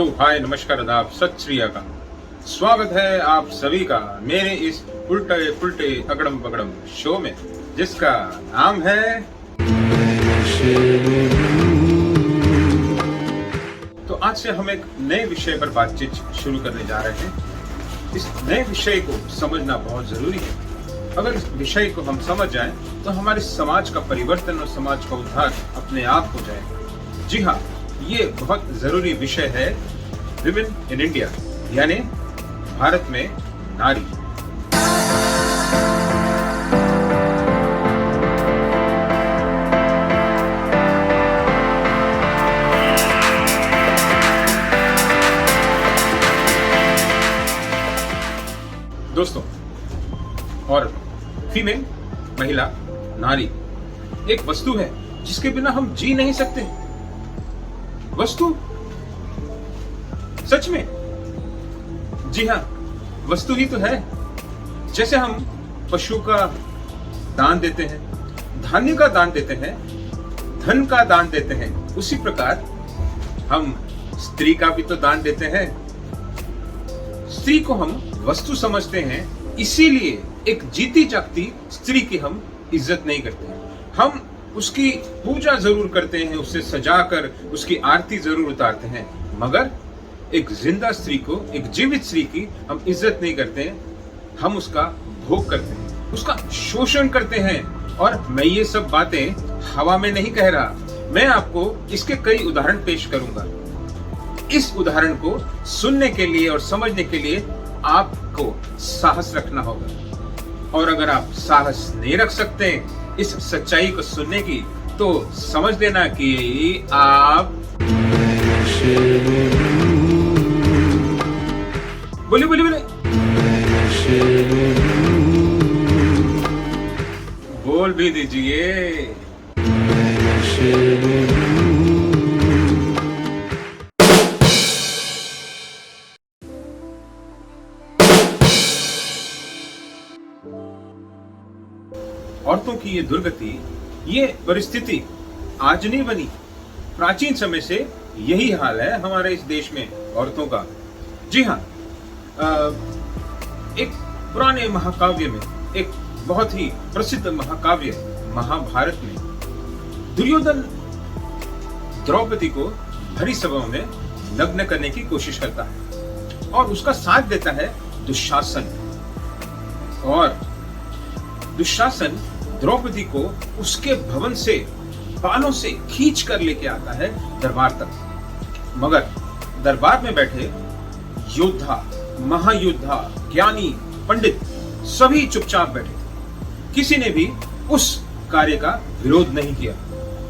Hello hi नमस्कार आदाब सत श्री अकाल। स्वागत है आप सभी का मेरे इस उल्टे पुल्टे अगड़म बगड़म शो में, जिसका नाम है तो आज से हम एक नए विषय पर बातचीत शुरू करने जा रहे हैं। इस नए विषय को समझना बहुत जरूरी है। अगर इस विषय को हम समझ जाएं तो हमारे समाज का परिवर्तन और समाज का उद्धार अपने आप हो जाएगा। जी हाँ, ये बहुत जरूरी विषय है विमेन इन इंडिया, यानी भारत में नारी। दोस्तों, और फीमेल महिला नारी एक वस्तु है जिसके बिना हम जी नहीं सकते। वस्तु, सच में? जी हाँ, वस्तु ही तो है। जैसे हम पशु का दान देते हैं, धान्य का दान देते हैं, धन का दान देते हैं, उसी प्रकार हम स्त्री का भी तो दान देते हैं। स्त्री को हम वस्तु समझते हैं, इसीलिए एक जीती जागती स्त्री की हम इज्जत नहीं करते। हम उसकी पूजा जरूर करते हैं, उसे सजाकर उसकी आरती जरूर उतारते हैं, मगर एक जिंदा स्त्री को, एक जीवित स्त्री की हम इज्जत नहीं करते हैं। हम उसका भोग करते हैं, उसका शोषण करते हैं। और मैं ये सब बातें हवा में नहीं कह रहा, मैं आपको इसके कई उदाहरण पेश करूंगा। इस उदाहरण को सुनने के लिए और समझने के लिए आपको साहस रखना होगा। और अगर आप साहस नहीं रख सकते इस सच्चाई को सुनने की, तो समझ लेना कि आप बोलिए बोलिए बोलिए बोल भी दीजिए। औरतों की ये दुर्गति, ये परिस्थिति आज नहीं बनी, प्राचीन समय से यही हाल है हमारे इस देश में औरतों का। जी हाँ, एक पुराने महाकाव्य में, एक बहुत ही प्रसिद्ध महाकाव्य महाभारत में, दुर्योधन द्रौपदी को भरी सभा में नग्न करने की कोशिश करता है और उसका साथ देता है दुशासन। और दुशासन द्रौपदी को उसके भवन से बालों से खींच कर लेके आता है दरबार तक। मगर दरबार में बैठे योद्धा, महायोद्धा, ज्ञानी, पंडित सभी चुपचाप बैठे थे। किसी ने भी उस कार्य का विरोध नहीं किया,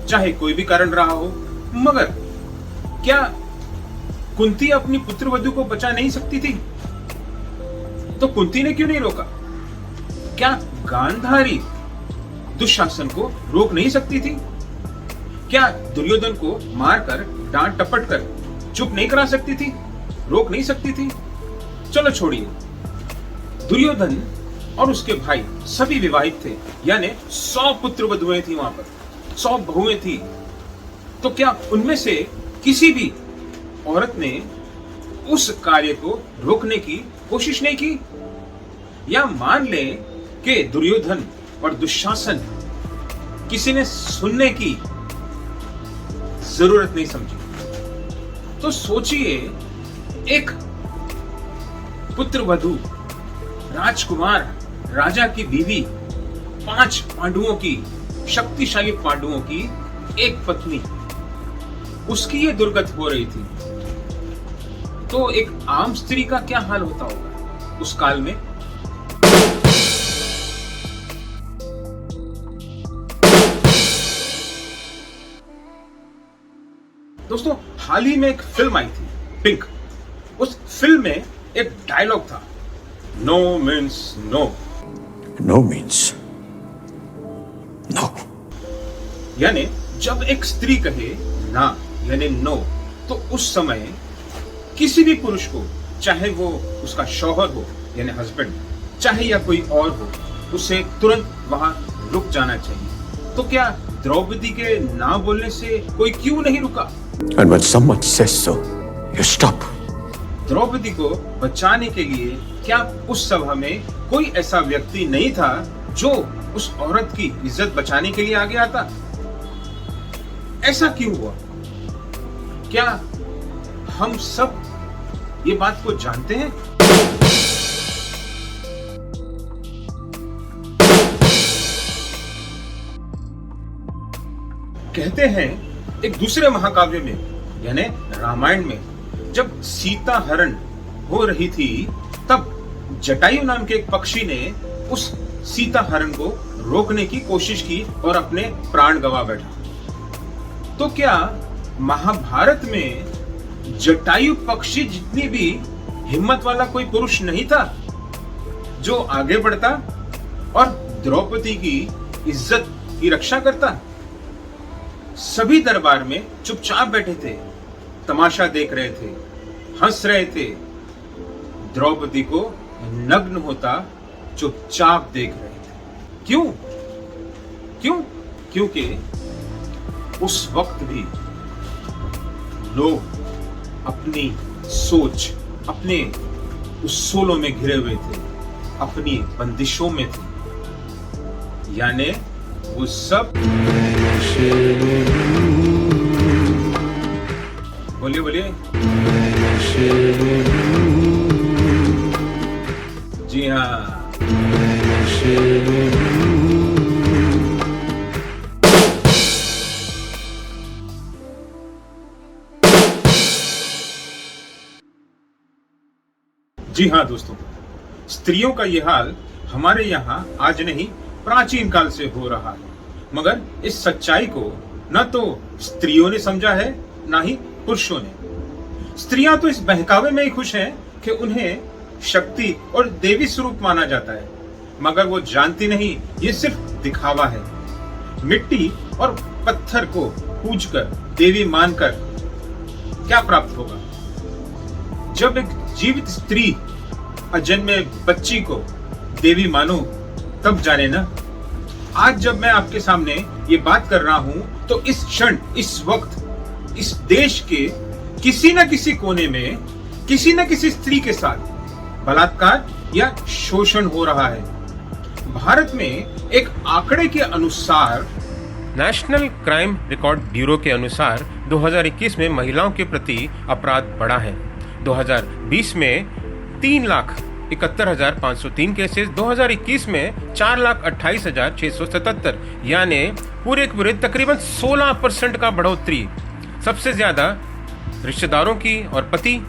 चाहे कोई भी कारण रहा हो। मगर क्या कुंती अपनी पुत्रवधू को बचा नहीं सकती थी? तो कुंती ने क्यों नहीं रोका? क्या गांधारी दुशासन को रोक नहीं सकती थी? क्या दुर्योधन को मारकर, डांट टपट कर चुप नहीं करा सकती थी, रोक नहीं सकती थी? चलो छोड़िए, दुर्योधन और उसके भाई सभी विवाहित थे, यानी 100 पुत्र वधुएं थी, वहां पर 100 बहुएं थी। तो क्या उनमें से किसी भी औरत ने उस कार्य को रोकने की कोशिश नहीं की? या मान लें कि दुर्योधन और दुशासन किसी ने सुनने की जरूरत नहीं समझी, तो सोचिए, एक पुत्रवधू, राजकुमार, राजा की बीवी, 5 पांडवों की, शक्तिशाली पांडवों की एक पत्नी, उसकी ये दुर्गत हो रही थी, तो एक आम स्त्री का क्या हाल होता होगा उस काल में? दोस्तों, हाल ही में एक फिल्म आई थी, पिंक। उस फिल्म में एक डायलॉग था, no means no. No means no. यानी जब एक स्त्री कहे ना, यानी नो, तो उस समय किसी भी पुरुष को, चाहे वो उसका शौहर हो यानी हस्बैंड, चाहे या कोई और हो, उसे तुरंत वहां रुक जाना चाहिए। तो क्या द्रौपदी के ना बोलने से कोई क्यों नहीं रुका? And when someone says so, You stop. Draupadi को बचाने के लिए क्या उस सभा में कोई ऐसा व्यक्ति नहीं था जो उस औरत की इज्जत बचाने के लिए आगे आता? ऐसा क्यों हुआ? क्या हम सब ये बात को जानते हैं? कहते हैं एक दूसरे महाकाव्य में यानी रामायण में जब सीता हरण हो रही थी तब जटायु नाम के एक पक्षी ने उस सीता हरण को रोकने की कोशिश की और अपने प्राण गंवा बैठा। तो क्या महाभारत में जटायु पक्षी जितनी भी हिम्मत वाला कोई पुरुष नहीं था जो आगे बढ़ता और द्रौपदी की इज्जत की रक्षा करता? सभी दरबार में चुपचाप बैठे थे, तमाशा देख रहे थे, हंस रहे थे। द्रौपदी को नग्न होता चुपचाप देख रहे थे। क्यों? क्यों? क्योंकि उस वक्त भी लोग अपनी सोच, अपने उसूलों में घिरे हुए थे, अपनी बंदिशों में थे। यानी वो सब बोलिए बोलिए। जी हाँ, जी हाँ दोस्तों, स्त्रियों का ये हाल हमारे यहाँ आज नहीं प्राचीन काल से हो रहा है, मगर इस सच्चाई को न तो स्त्रियों ने समझा है न ही पुरुषों ने। स्त्रियां तो इस बहकावे में ही खुश हैं कि उन्हें शक्ति और देवी स्वरूप माना जाता है, मगर वो जानती नहीं ये सिर्फ दिखावा है। मिट्टी और पत्थर को पूजकर देवी मानकर क्या प्राप्त होगा? जब एक जीवित स्त्री अजन्मे बच्ची को देवी मानो तब जाने ना। आज जब मैं आपके सामने ये बात कर रहा हूं तो इस क्षण, इस वक्त इस देश के किसी न किसी कोने में किसी न किसी स्त्री के साथ बलात्कार या शोषण हो रहा है। भारत में एक आंकड़े के अनुसार, नेशनल क्राइम रिकॉर्ड ब्यूरो के अनुसार 2021 में महिलाओं के प्रति अपराध बढ़ा है। 2020 में 3,71,503 केसेस, 2021 में 4,28,677, यानी पूरे तकरीबन 16% का बढ़ोतरी। सबसे ज्यादा रिश्तेदारों की और पति,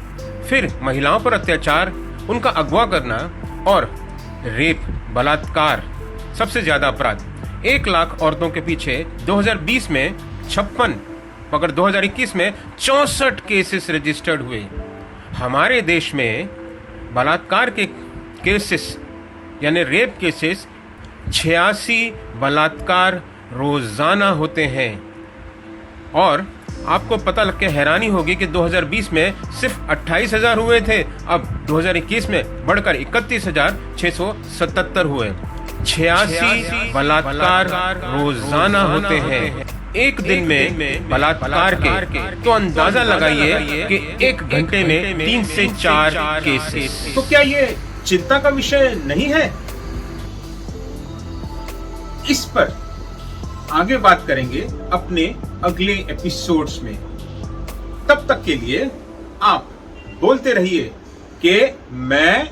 फिर महिलाओं पर अत्याचार, उनका अगवा करना और रेप, बलात्कार सबसे ज्यादा अपराध। 1 लाख औरतों के पीछे 2020 में 56, मगर 2021 में 64 केसेस रजिस्टर्ड हुए। हमारे देश में बलात्कार के केसेस यानी रेप केसेस 86 बलात्कार रोजाना होते हैं। और आपको पता लग के हैरानी होगी कि 2020 में सिर्फ 28,000 हुए थे, अब 2021 में बढ़कर 31,677 हुए। 86 बलात्कार रोजाना होते हैं एक दिन में बलात्कार के। तो अंदाजा लगाइए कि 1 घंटे में 3 से 4 केसेस। तो क्या ये चिंता का विषय नहीं है? इस पर आगे बात करेंगे अपने अगले एपिसोड्स में। तब तक के लिए आप बोलते रहिए कि मैं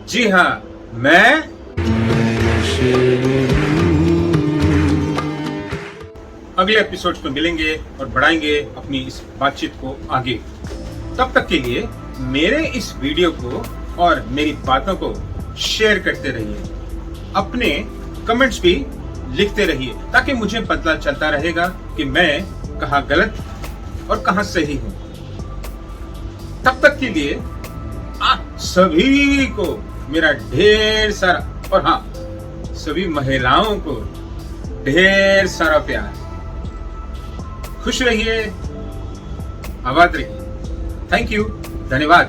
जी हाँ, मैं अगले एपिसोड्स में मिलेंगे और बढ़ाएंगे अपनी इस बातचीत को आगे। तब तक के लिए मेरे इस वीडियो को और मेरी बातों को शेयर करते रहिए, अपने कमेंट्स भी लिखते रहिए, ताकि मुझे पता चलता रहेगा कि मैं कहाँ गलत और कहाँ सही हूँ। तब तक के लिए आप सभी को मेरा ढेर सारा, और हाँ, सभी महिलाओं को ढेर सारा प्यार। खुश रहिए, आबाद रहिए। थैंक यू, धन्यवाद।